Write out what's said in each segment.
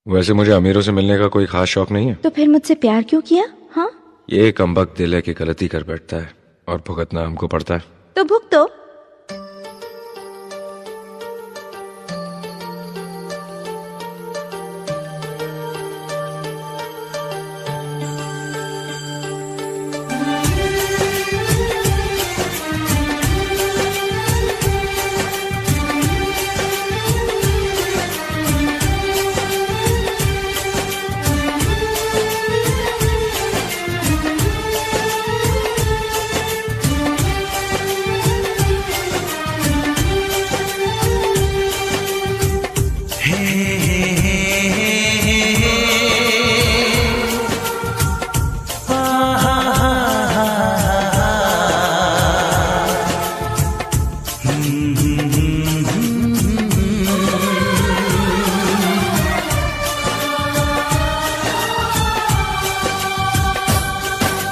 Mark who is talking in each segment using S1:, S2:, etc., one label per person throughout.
S1: वैसे मुझे अमीरों से मिलने का कोई खास शौक नहीं है।
S2: तो फिर मुझसे प्यार क्यों किया? हाँ,
S1: ये कमबख्त दिल है कि गलती कर बैठता है और भुगतना हमको पड़ता है।
S2: तो भुगतो।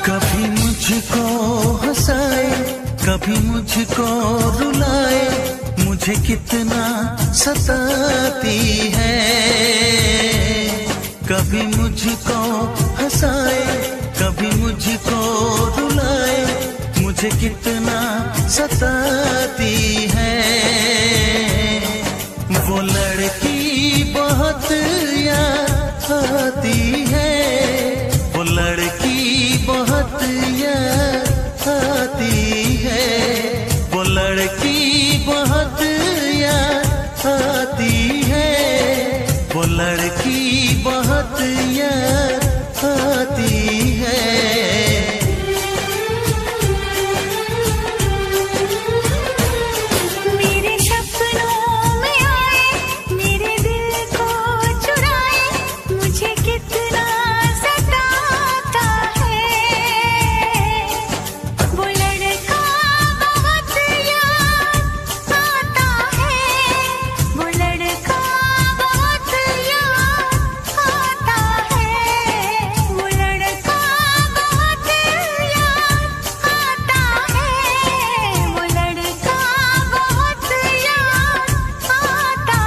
S3: कभी मुझको हंसाए, कभी मुझको रुलाए, मुझे कितना सताती है। कभी मुझको हंसाए, कभी मुझको रुलाए, मुझे कितना सताती है। वो लड़की बहुत याद आती है, वो लड़की बहुत याद आती है, वो लड़की बहुत याद आती है, वो लड़की बहुत याद आती है।
S4: मेरे सपनों में आए, मेरे दिल को चुराए, मुझे कितना सताता है। वो लड़का बहुत याद आता है, वो लड़का बहुत याद आता है, वो लड़का बहुत याद आता है, वो लड़का बहुत याद आता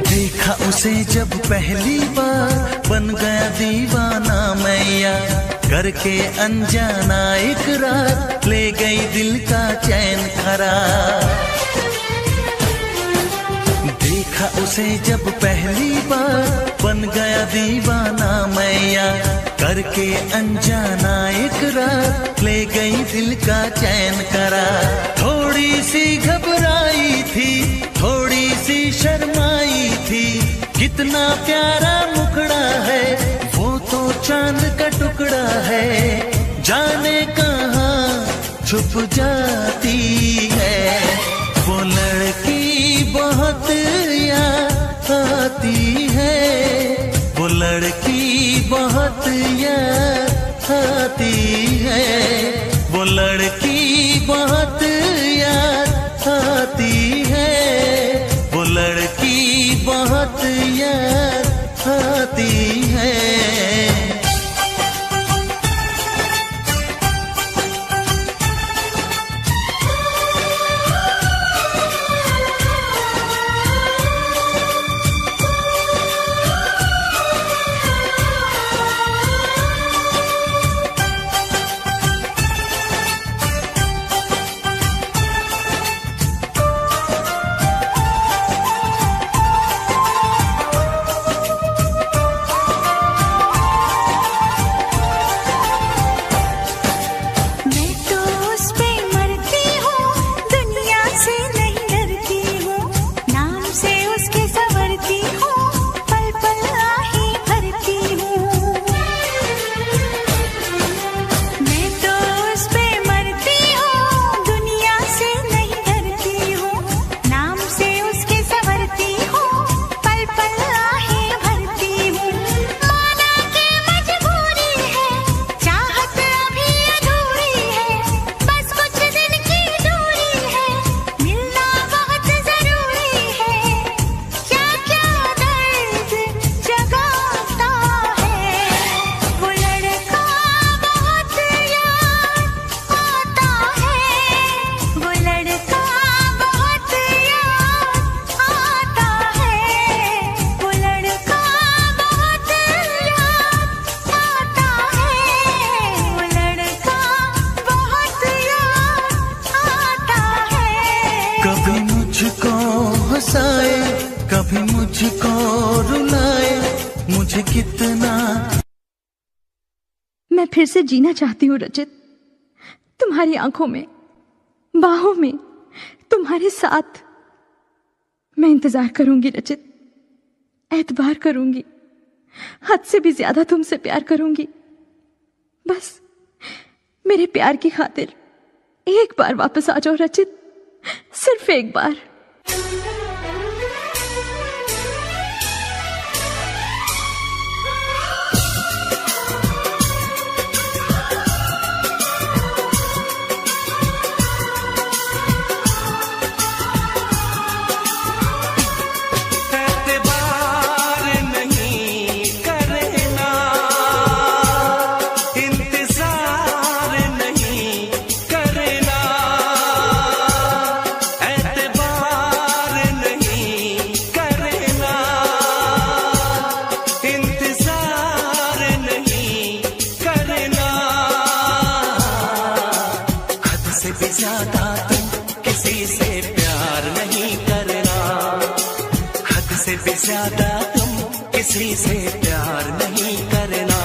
S3: देखा उसे जब पहली बार, बन गया दीवाना मैया, करके अनजाना इकरार, ले गई दिल का चैन करार। देखा उसे जब पहली बार, बन गया दीवाना मैया, करके अनजाना इकरार, ले गई दिल का चैन करार। थोड़ी सी घबराई थी, थोड़ी सी शर्माई थी, कितना प्यारा मुखड़ा है, वो तो चांद का टुकड़ा है, जाने कहाँ छुप जाती है। वो लड़की बहुत याद आती है, वो लड़की बहुत याद आती है, वो लड़की बहुत याद आती है, वो लड़की बहुत याद आती है। कभी मुझको हंसाए, कभी मुझको रुलाए, मुझे कितना।
S2: मैं फिर से जीना चाहती हूँ रचित, तुम्हारी आंखों में, बाहों में, तुम्हारे साथ। मैं इंतजार करूंगी रचित, एतबार करूंगी, हद से भी ज्यादा तुमसे प्यार करूंगी। बस मेरे प्यार की खातिर एक बार वापस आ जाओ रचित, सिर्फ एक बार।
S3: ज्यादा तुम किसी से प्यार नहीं करना,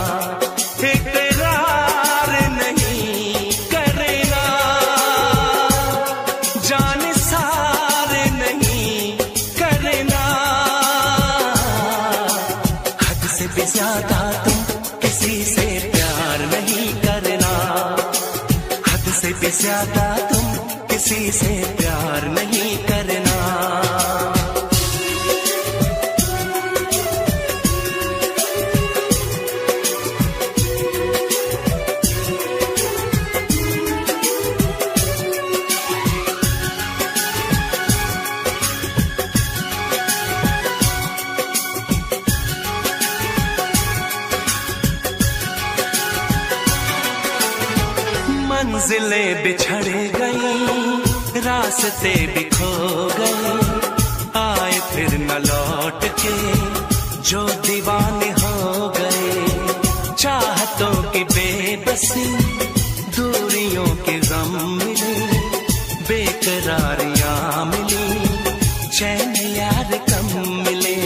S3: इकरार नहीं करना, जान सार नहीं करना। हद से भी ज्यादा तुम किसी से प्यार नहीं करना, हद से भी ज्यादा तुम किसी से प्यार नहीं करना। मंजिलें बिछड़ गई, रास्ते भी खो गए, आए फिर न लौट के जो दीवाने हो गए। चाहतों की बेबसी, दूरियों के गम मिले, बेकरारियां मिली, चैन यार कम मिले।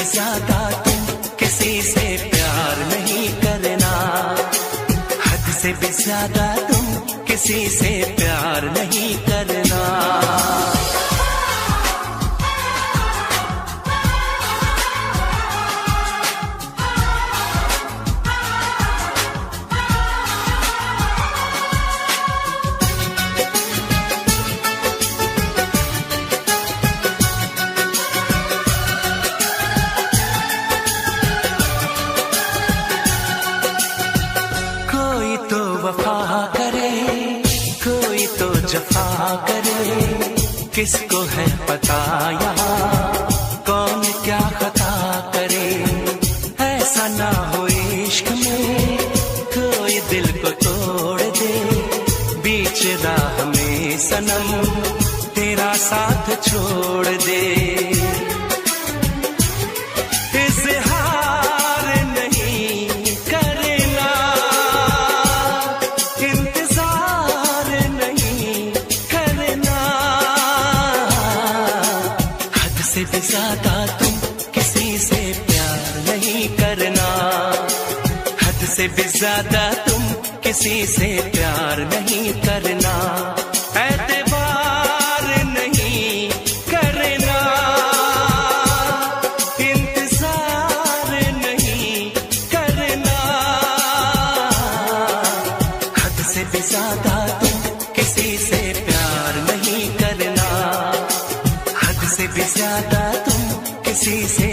S3: ज्यादा तुम किसी से प्यार नहीं करना, हद से भी ज्यादा तुम किसी से प्यार नहीं करना। वफा करे, कोई तो जफा करे, किसको है पता यहाँ कौन क्या खता करे। ऐसा ना हो इश्क में कोई दिल को तोड़ दे, बीच राह में सनम तेरा साथ छोड़ दे। ज्यादा तुम किसी से प्यार नहीं करना, हद से भी ज्यादा तुम किसी से प्यार नहीं करना। एतबार नहीं करना, इंतजार नहीं करना, हद से भी ज्यादा तुम किसी से प्यार नहीं करना, हद से भी ज्यादा तुम किसी से